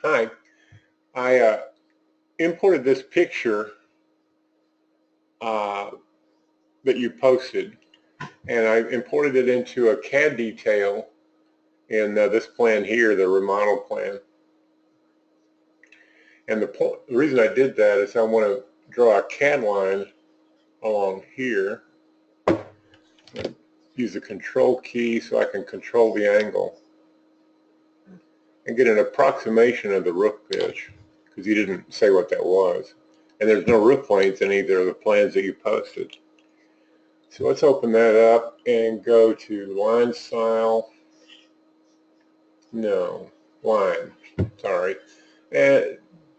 Hi, I imported this picture that you posted, and I imported it into a CAD detail in this plan here, the remodel plan. And the reason I did that is I want to draw a CAD line along here. Use the control key so I can control the angle and get an approximation of the roof pitch, because you didn't say what that was. And there's no roof planes in either of the plans that you posted. So let's open that up and go to line style. No, line, sorry. And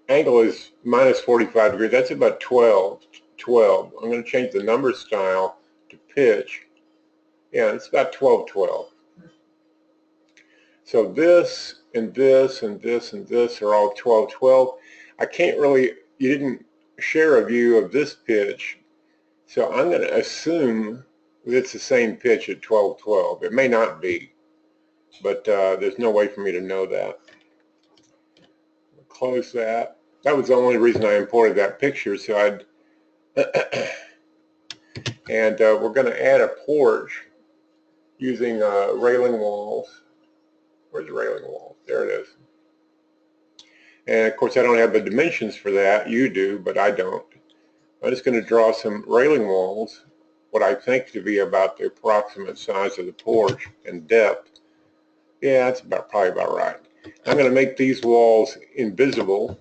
angle is minus 45 degrees. That's about 12. I'm going to change the number style to pitch. Yeah, it's about 12. So this and this and this and this are all 12. I can't really, you didn't share a view of this pitch, so I'm going to assume that it's the same pitch at 12. It may not be, but there's no way for me to know that. Close that. That was the only reason I imported that picture, so I'd and we're going to add a porch using railing walls. Where's the railing walls? There it is. And of course I don't have the dimensions for that. You do, but I don't. I'm just going to draw some railing walls, what I think to be about the approximate size of the porch and depth. Yeah, that's probably about right. I'm going to make these walls invisible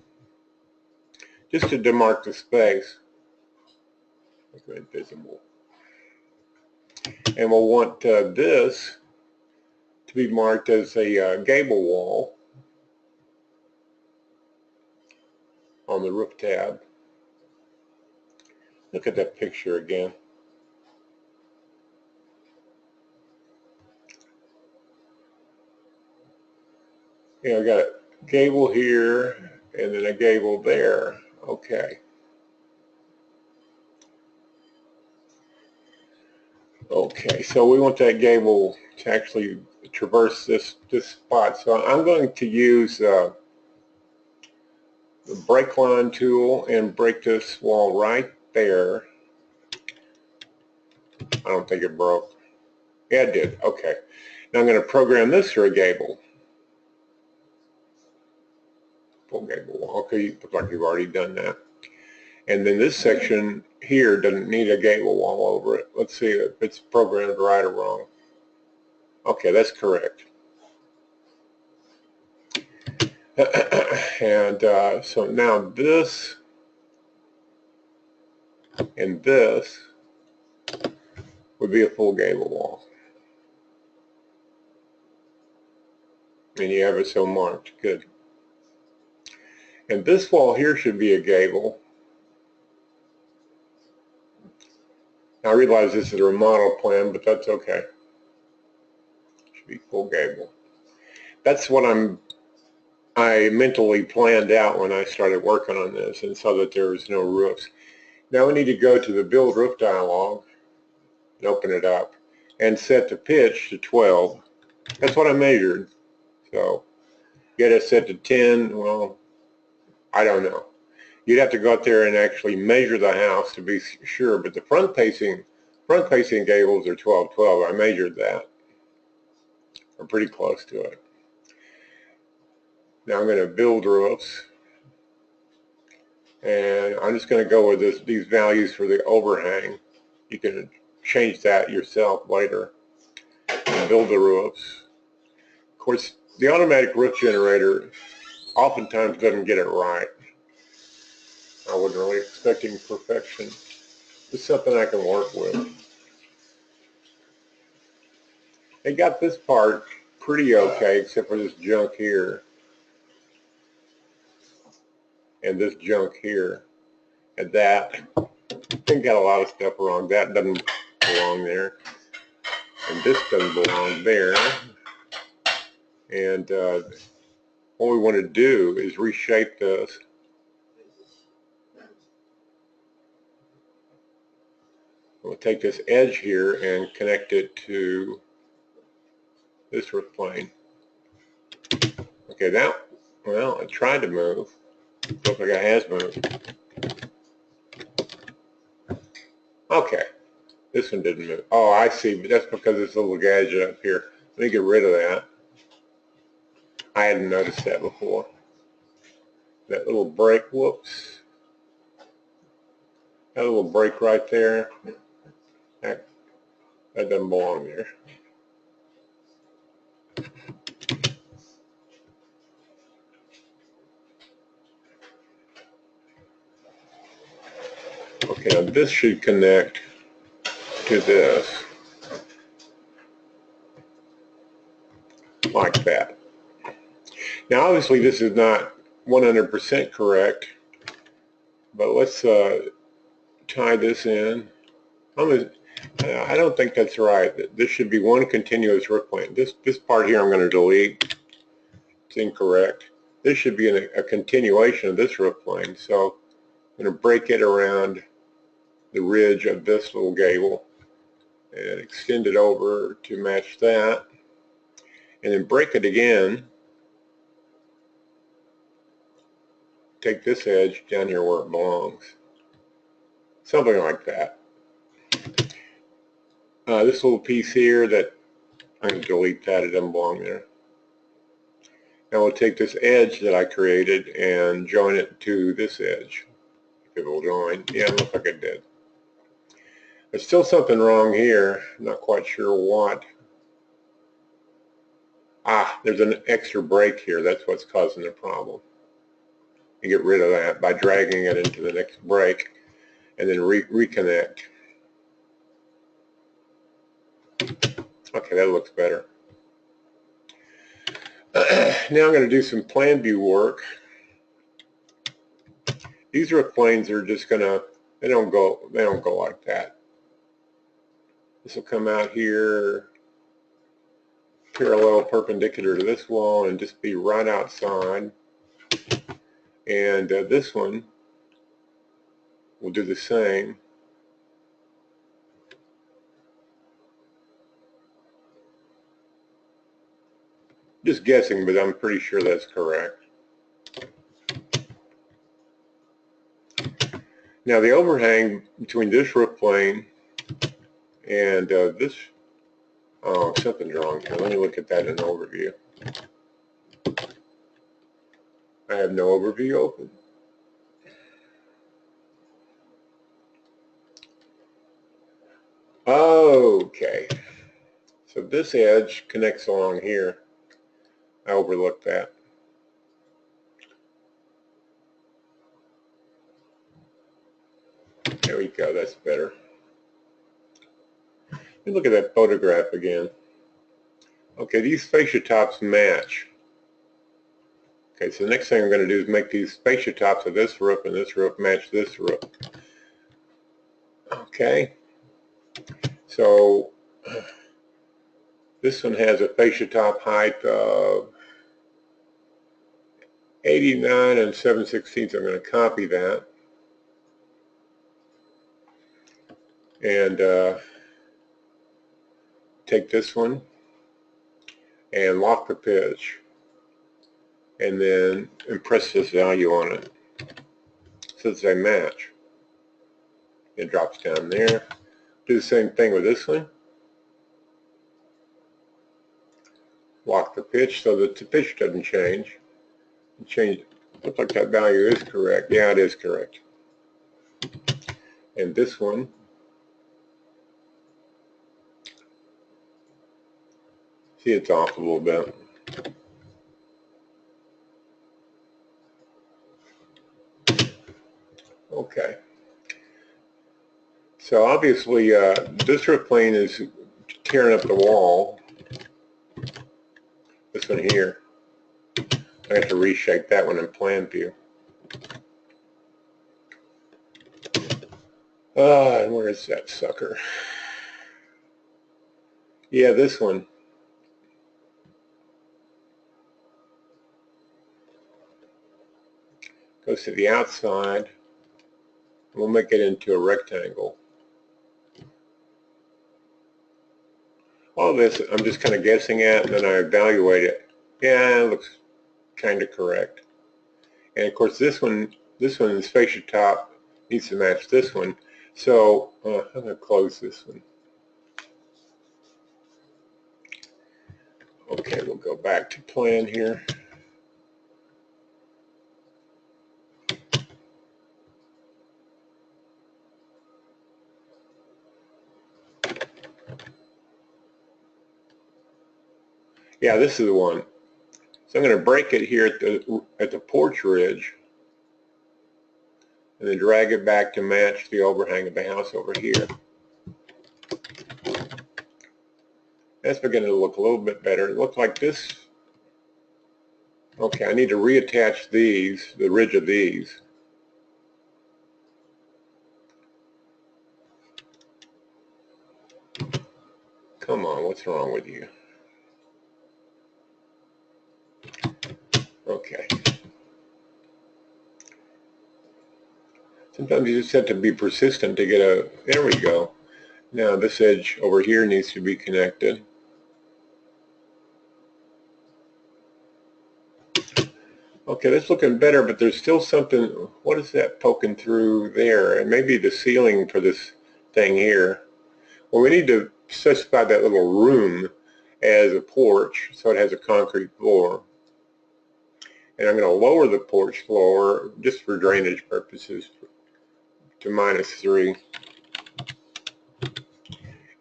just to demark the space. Invisible. And we'll want this to be marked as a gable wall on the roof tab. Look at that picture again. You know, I got a gable here and then a gable there. Okay. Okay, so we want that gable to actually traverse this spot. So I'm going to use the break line tool and break this wall right there. I don't think it broke. Yeah, it did. Okay. Now I'm going to program this for a gable. Full gable wall. Okay, looks like you've already done that. And then this section here doesn't need a gable wall over it. Let's see if it's programmed right or wrong. Okay, that's correct. And so now this and this would be a full gable wall. And you have it so marked. Good. And this wall here should be a gable. Now I realize this is a remodel plan, but that's okay. It should be full gable. That's what I mentally planned out when I started working on this, and so that there was no roofs. Now we need to go to the build roof dialog and open it up and set the pitch to 12. That's what I measured. So you got to set to 10. Well, I don't know. You'd have to go out there and actually measure the house to be sure, but the front facing gables are 12. I measured that. I'm pretty close to it. Now I'm going to build roofs, and I'm just going to go with these values for the overhang. You can change that yourself later. And build the roofs. Of course, the automatic roof generator oftentimes doesn't get it right. I wasn't really expecting perfection. It's something I can work with. They got this part pretty okay, except for this junk here and this junk here, and that. They got a lot of stuff wrong. That doesn't belong there, and this doesn't belong there. And what we want to do is reshape this. We'll take this edge here and connect it to this roof plane. Okay, Well, I tried to move. Looks like it has moved. Okay, this one didn't move. Oh, I see, but that's because this little gadget up here. Let me get rid of that. I hadn't noticed that before. That little break, whoops. That little break right there, that doesn't belong there. Okay, now this should connect to this, like that. Now obviously this is not 100% correct, but let's tie this in. I don't think that's right. This should be one continuous roof plane. This part here I'm going to delete. It's incorrect. This should be a continuation of this roof plane. So I'm going to break it around the ridge of this little gable and extend it over to match that, and then break it again. Take this edge down here where it belongs. Something like that. This little piece here that I'm going to delete that, it doesn't belong there. Now we'll take this edge that I created and join it to this edge. It will join. Yeah, it looks like it did. There's still something wrong here. I'm not quite sure what. There's an extra break here. That's what's causing the problem. You get rid of that by dragging it into the next break and then reconnect. Okay, that looks better. Now I'm going to do some plan view work. These roof planes are just going to, they don't go like that. This will come out here parallel perpendicular to this wall and just be right outside. And this one will do the same. Just guessing, but I'm pretty sure that's correct. Now the overhang between this roof plane and this, oh, something's wrong here. Let me look at that in an overview. I have no overview open. Okay, so this edge connects along here. I overlooked that. There we go, that's better. Let me look at that photograph again. Okay, these fascia tops match. Okay, so the next thing I'm going to do is make these fascia tops of this roof and this roof match this roof. Okay, so this one has a fascia top height of 89 and 7/16. I'm going to copy that and take this one and lock the pitch and then impress this value on it so that they match. It drops down there. Do the same thing with this one. Lock the pitch so that the pitch doesn't change. Looks like that value is correct. Yeah, it is correct. And this one, see, it's off a little bit. Okay. So obviously this roof plane is tearing up the wall. This one here. I have to reshape that one in plan view. And where is that sucker? Yeah, this one. Goes to the outside. We'll make it into a rectangle. All this I'm just kind of guessing at, and then I evaluate it. Yeah, it looks kind of correct. And of course this one, the fascia top needs to match this one. So I'm going to close this one. Okay, we'll go back to plan here. Yeah, this is the one. So I'm going to break it here at the porch ridge and then drag it back to match the overhang of the house over here. That's beginning to look a little bit better. It looks like this. Okay, I need to reattach these, the ridge of these. Come on, what's wrong with you? Okay. Sometimes you just have to be persistent to get a, there we go. Now this edge over here needs to be connected. Okay, that's looking better, but there's still something, what is that poking through there? And maybe the ceiling for this thing here. Well, we need to specify that little room as a porch so it has a concrete floor. And I'm going to lower the porch floor just for drainage purposes to -3.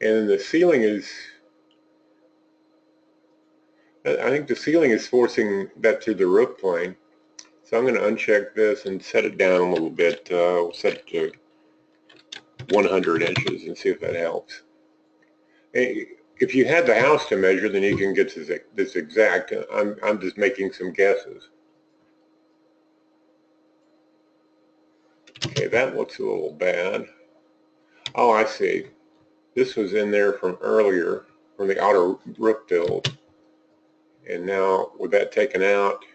And then the ceiling is, I think the ceiling is forcing that through the roof plane. So I'm going to uncheck this and set it down a little bit. We'll set it to 100 inches and see if that helps. If you had the house to measure, then you can get this exact. I'm just making some guesses. Okay, that looks a little bad. Oh, I see. This was in there from earlier, from the outer roof build. And now with that taken out,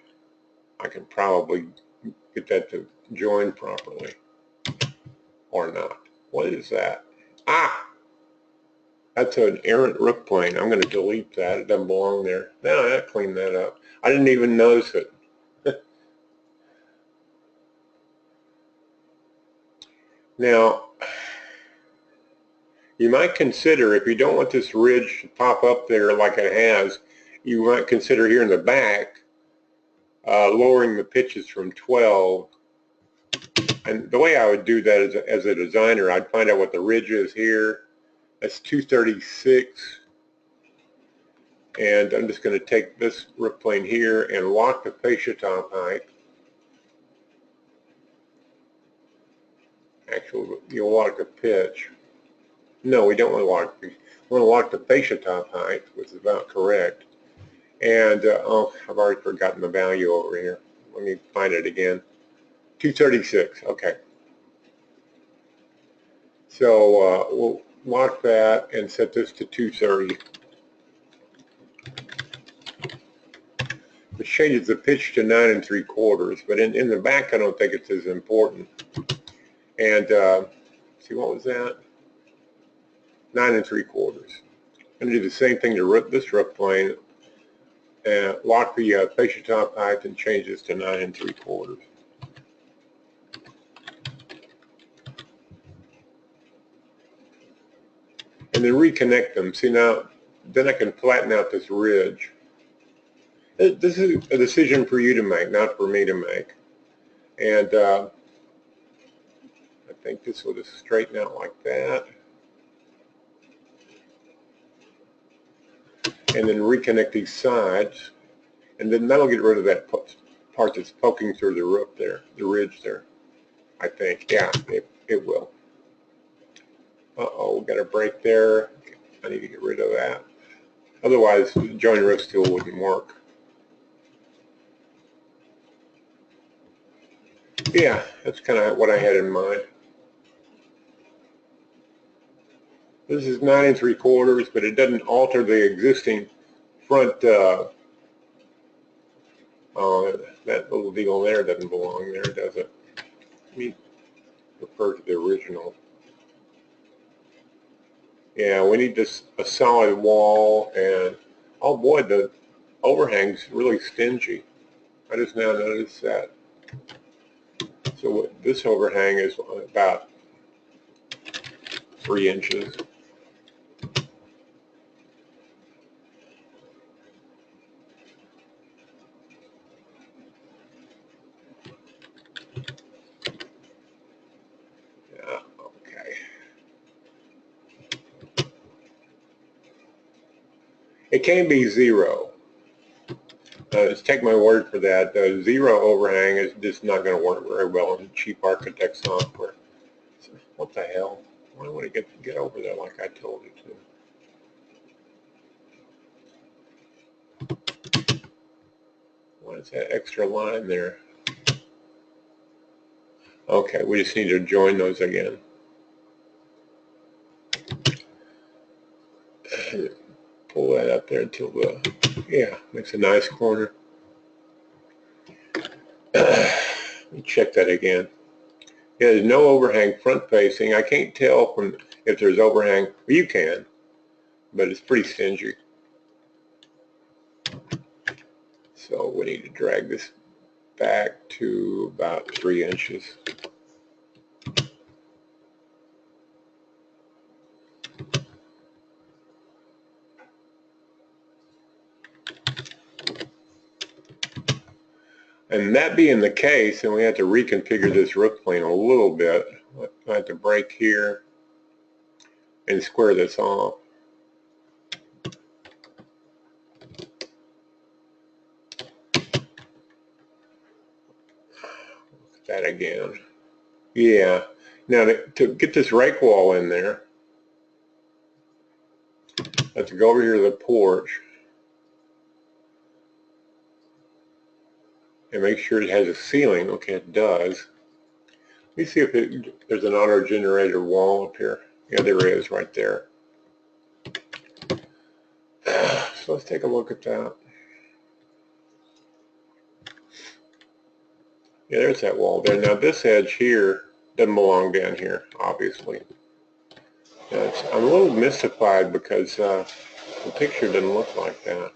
I can probably get that to join properly. Or not. What is that? Ah! That's an errant roof plane. I'm going to delete that. It doesn't belong there. No, I cleaned that up. I didn't even notice it. Now, you might consider, if you don't want this ridge to pop up there like it has, you might consider here in the back lowering the pitches from 12. And the way I would do that is, as a designer, I'd find out what the ridge is here. That's 236. And I'm just going to take this roof plane here and lock the fascia top height. Actually, you'll lock the pitch. No, we don't want to lock. We want to lock the fascia top height, which is about correct. And oh, I've already forgotten the value over here. Let me find it again. 236. Okay. So we'll lock that and set this to 230. Which changes the pitch to 9 3/4, but in the back I don't think it's as important. And see, what was that? 9 3/4. I'm going to do the same thing to this roof plane. Lock the fascia top height and change this to 9 3/4. And then reconnect them. See, now, then I can flatten out this ridge. This is a decision for you to make, not for me to make. And I think this will just straighten out like that. And then reconnect these sides. And then that'll get rid of that part that's poking through the roof there, the ridge there, I think. Yeah, it will. Uh-oh, we got a break there. I need to get rid of that. Otherwise, the joint roof tool wouldn't work. Yeah, that's kind of what I had in mind. This is 9 3/4, but it doesn't alter the existing front. That little deal there doesn't belong there, does it? Let me refer to the original. Yeah, we need this a solid wall, and oh boy, the overhang's really stingy. I just now noticed that. So this overhang is about 3 inches. Yeah, okay. It can be 0. Just take my word for that. 0 overhang is just not going to work very well in cheap architect software. So, what the hell? Why would it get over there like I told it to? What is that extra line there? Okay, we just need to join those again. Pull that up there until yeah, makes a nice corner. Let me check that again. Yeah, there's no overhang front facing. I can't tell from if there's overhang. Well, you can, but it's pretty stingy. So we need to drag this back to about 3 inches. And that being the case, then we have to reconfigure this roof plane a little bit. I have to break here and square this off. That again. Yeah. Now to get this rake wall in there, I have to go over here to the porch and make sure it has a ceiling. Okay, it does. Let me see if there's an auto-generated wall up here. Yeah, there is right there. So let's take a look at that. Yeah, there's that wall there. Now this edge here doesn't belong down here, obviously. Now I'm a little mystified because the picture doesn't look like that.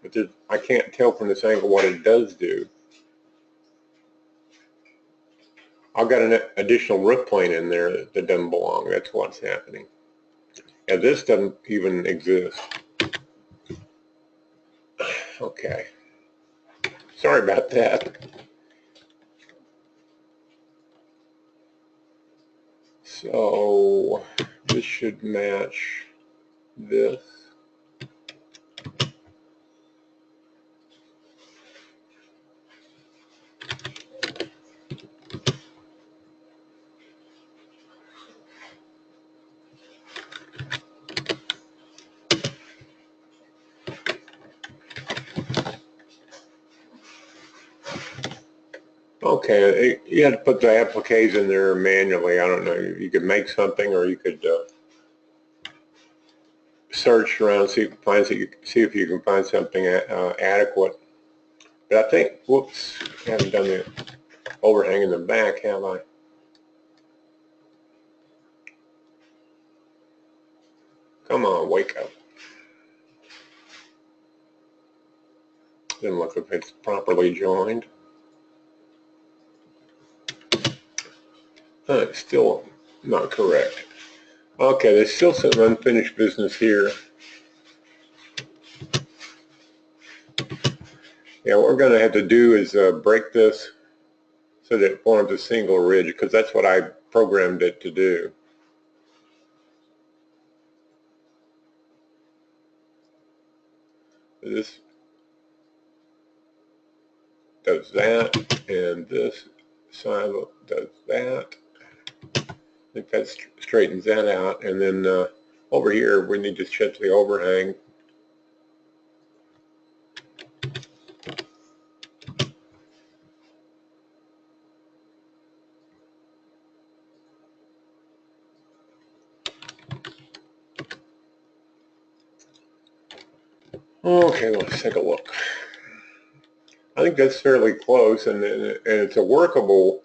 But I can't tell from this angle what it does do. I've got an additional roof plane in there that doesn't belong. That's what's happening. And this doesn't even exist. Okay. Sorry about that. So this should match this. Okay, you had to put the appliques in there manually. I don't know. You could make something, or you could search around, see if you can find something adequate. But I think, whoops, I haven't done the overhang in the back, have I? Come on, wake up. Then look if it's properly joined. It's still not correct. Okay, there's still some unfinished business here. Yeah, what we're going to have to do is break this so that it forms a single ridge, because that's what I programmed it to do. This does that, and this silo does that. I think that straightens that out, and then over here we need to check the overhang. Okay, let's take a look. I think that's fairly close, and it's a workable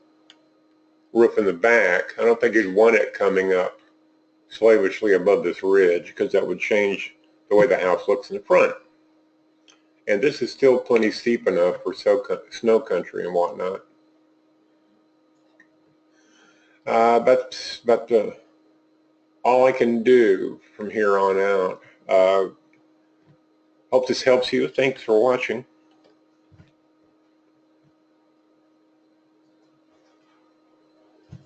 roof in the back. I don't think you'd want it coming up slavishly above this ridge, because that would change the way the house looks in the front. And this is still plenty steep enough for snow country and whatnot. But all I can do from here on out. Hope this helps you. Thanks for watching.